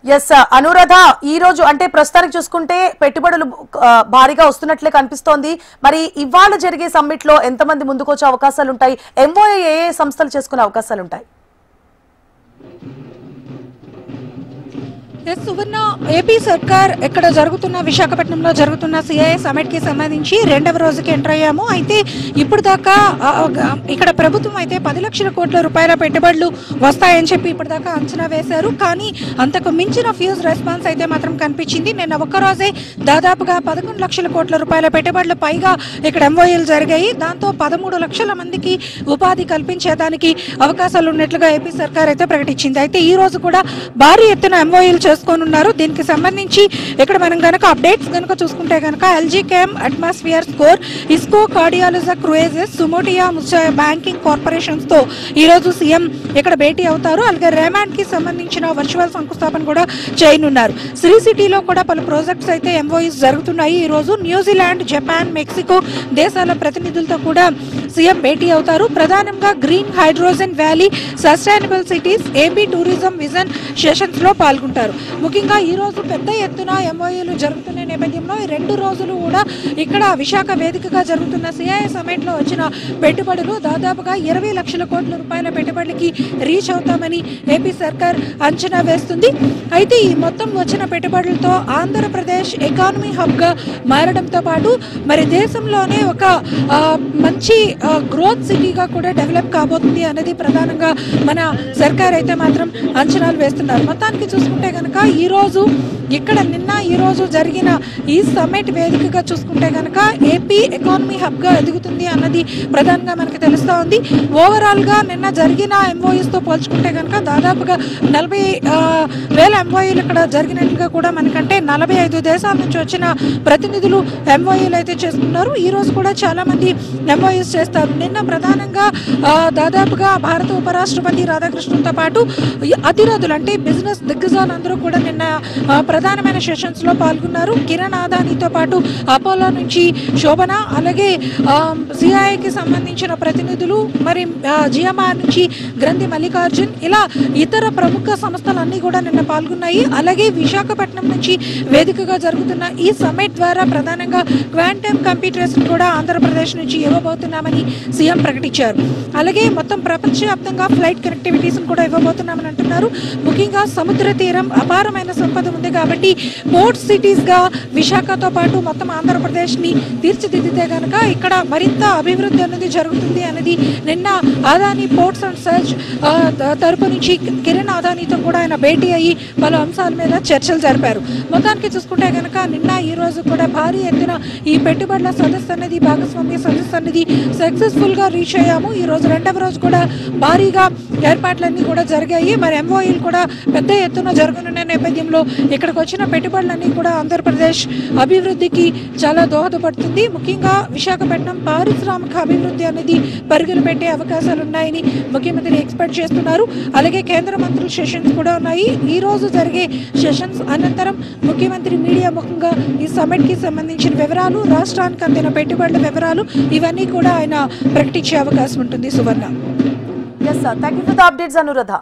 Yes Anuradha, ఈ రోజు అంటే ప్రస్తుతానికి చూసుకుంటే పెట్టుబడులు భారీగా వస్తున్నట్లే కనిపిస్తోంది. మరి ఇవాళ జరిగే సమ్మిట్ లో ఎంతమంది ముందుకొచ్చే అవకాశాలు ఉంటాయి? ఎంఓఏ ఏ సంస్థలు చేసుకునే అవకాశాలు ఉంటాయి? సువర్ణ, ఏపీ సర్కార్ ఇక్కడ జరుగుతున్న విశాఖపట్నంలో జరుగుతున్న సిఐఏ సమిట్ కి సంబంధించి రెండవ రోజుకి ఎంటర్ అయ్యాము. అయితే ఇప్పుడు దాకా ఇక్కడ ప్రభుత్వం అయితే 10 లక్షల కోట్ల రూపాయల పెట్టుబడులు వస్తాయని చెప్పి ఇప్పటిదాకా అంచనా వేశారు. కానీ అంతకు మించిన ఫ్యూజ్ రెస్పాన్స్ అయితే మాత్రం కనిపించింది. నిన్న ఒక్కరోజే దాదాపుగా 11 లక్షల కోట్ల రూపాయల పెట్టుబడులు పైగా ఇక్కడ ఎంఓఏలు జరిగాయి. దాంతో 13 లక్షల మందికి ఉపాధి కల్పించేదానికి అవకాశాలు ఉన్నట్లుగా ఏపీ సర్కార్ అయితే ప్రకటించింది. అయితే ఈ రోజు కూడా భారీ ఎత్తున ఎంఓఏలు చేసుకోనున్నారు. దీనికి సంబంధించి ఇక్కడ మనం గనక అప్డేట్స్ గనక చూసుకుంటే గనక ఎల్జీ కేమ్ అట్మాస్ఫియర్ స్కోర్, ఇస్కో కార్డియాలజా క్రూయిజెస్, సుమోటియా బ్యాంకింగ్ కార్పొరేషన్స్ తో ఈ రోజు సీఎం ఇక్కడ భేటీ అవుతారు. అలాగే రేమాండ్ కి సంబంధించిన వర్చువల్ శంకుస్థాపన కూడా చేయనున్నారు. శ్రీ సిటీలో కూడా పలు ప్రాజెక్ట్స్ అయితే ఎంఓఈస్ జరుగుతున్నాయి. ఈ రోజు న్యూజిలాండ్, జపాన్, మెక్సికో దేశాల ప్రతినిధులతో కూడా సీఎం భేటీ అవుతారు. ప్రధానంగా green hydrogen valley, sustainable cities, AP tourism vision sessions లో పాల్గొంటారు. ముఖ్యంగా ఈ రోజు పెద్ద ఎత్తున ఎంఓఏలు జరుగుతున్న నేపథ్యంలో ఈ 2 రోజులు కూడా ఇక్కడ విశాఖ వేదికగా జరుగుతున్న సిఐఏ సమిట్ లో వచ్చిన పెట్టుబడులు దాదాపుగా 20 లక్షల కోట్ల రూపాయల పెట్టుబడికి రీచ్ అవుతామని ఏపీ సర్కార్ అంచనా వేస్తుంది. అయితే ఈ మొత్తం వచ్చిన పెట్టుబడులతో ఆంధ్రప్రదేశ్ ఎకానమీ హబ్ గా మారడంతో పాటు మరి దేశంలోనే ఒక మంచి గ్రోత్ సిటీగా కూడా డెవలప్ కాబోతుంది అనేది ప్రధానంగా మన సర్కార్ అయితే మాత్రం అంచనాలు వేస్తున్నారు. మొత్తానికి చూసుకుంటే కనుక ఈ రోజు ఇక్కడ నిన్న ఈ రోజు జరిగిన ఈ సమ్మిట్ వేదికగా చూసుకుంటే కనుక ఏపీ ఎకానమీ హబ్ గా ఎదుగుతుంది అన్నది ప్రధానంగా మనకి తెలుస్తూ ఉంది. ఓవరాల్ గా నిన్న జరిగిన ఎంఓఈస్ తో పోల్చుకుంటే కనుక దాదాపుగా 40,000 ఎంఓఈలు ఇక్కడ జరిగినట్టుగా కూడా మనకంటే 45 దేశాల నుంచి వచ్చిన ప్రతినిధులు ఎంఓఈలు అయితే చేసుకున్నారు. ఈ రోజు కూడా చాలా మంది ఎంఓఈస్ చేస్తారు. నిన్న ప్రధానంగా దాదాపుగా భారత ఉపరాష్ట్రపతి రాధాకృష్ణన్తో పాటు అతిరథులు అంటే బిజినెస్ దిగ్గజాలందరూ కూడా నిన్న ప్రధానమైన సెషన్స్ లో పాల్గొన్నారు. కిరణ్ అదానీతో పాటు అపోలో నుంచి శోభన, అలాగే సిఐఏకి సంబంధించిన ప్రతినిధులు, మరి జిఎంఆర్ నుంచి గ్రంథి మల్లికార్జున్, ఇలా ఇతర ప్రముఖ సంస్థలన్నీ కూడా నిన్న పాల్గొన్నాయి. అలాగే విశాఖపట్నం నుంచి వేదికగా జరుగుతున్న ఈ సమ్మిట్ ద్వారా ప్రధానంగా క్వాంటమ్ కంప్యూటర్స్ కూడా ఆంధ్రప్రదేశ్ నుంచి ఇవ్వబోతున్నామని సీఎం ప్రకటించారు. అలాగే మొత్తం ప్రపంచవ్యాప్తంగా ఫ్లైట్ కనెక్టివిటీస్ కూడా ఇవ్వబోతున్నామని అంటున్నారు. ముఖ్యంగా సముద్ర తీరం అపారమైన సంపద ఉంది కాబట్టి పోర్ట్ సిటీస్ గా విశాఖతో పాటు మొత్తం ఆంధ్రప్రదేశ్ ని తీర్చిదిద్దితే కనుక ఇక్కడ మరింత అభివృద్ధి అనేది జరుగుతుంది అనేది నిన్న అదానీ పోర్ట్స్ అండ్ సర్చ్ తరపు నుంచి కిరణ్ అదానీతో కూడా ఆయన భేటీ అయ్యి పలు అంశాల మీద చర్చలు జరిపారు. మొత్తానికి చూసుకుంటే కనుక నిన్న ఈ రోజు కూడా భారీ ఎత్తున ఈ పెట్టుబడుల సదస్సు అనేది, భాగస్వామ్య సదస్సు అనేది సక్సెస్ఫుల్ గా రీచ్ అయ్యాము. ఈ రోజు రెండవ రోజు కూడా భారీగా ఏర్పాట్లన్నీ కూడా జరిగాయి. మరి ఎంఓఈలు కూడా పెద్ద ఎత్తున జరగనున్న నేపథ్యంలో ఇక్కడికి వచ్చిన పెట్టుబడులన్నీ కూడా ఆంధ్రప్రదేశ్ అభివృద్ధికి చాలా దోహదపడుతుంది. ముఖ్యంగా విశాఖపట్నం పారిశ్రామిక అభివృద్ధి అనేది పరుగులు పెట్టే అవకాశాలు ఉన్నాయని ముఖ్యమంత్రి ఎక్స్పెక్ట్ చేస్తున్నారు. అలాగే కేంద్ర మంత్రుల సెషన్స్ కూడా ఉన్నాయి. ఈ రోజు జరిగే సెషన్స్ అనంతరం ముఖ్యమంత్రి మీడియా ముఖంగా ఈ సమ్మిట్ కి సంబంధించిన వివరాలు, రాష్ట్రానికి అందిన పెట్టుబడుల వివరాలు ఇవన్నీ కూడా ఆయన ప్రకటించే అవకాశం ఉంటుంది. సువర్ణ. Yes, sir. Thank you for the updates, Anuradha.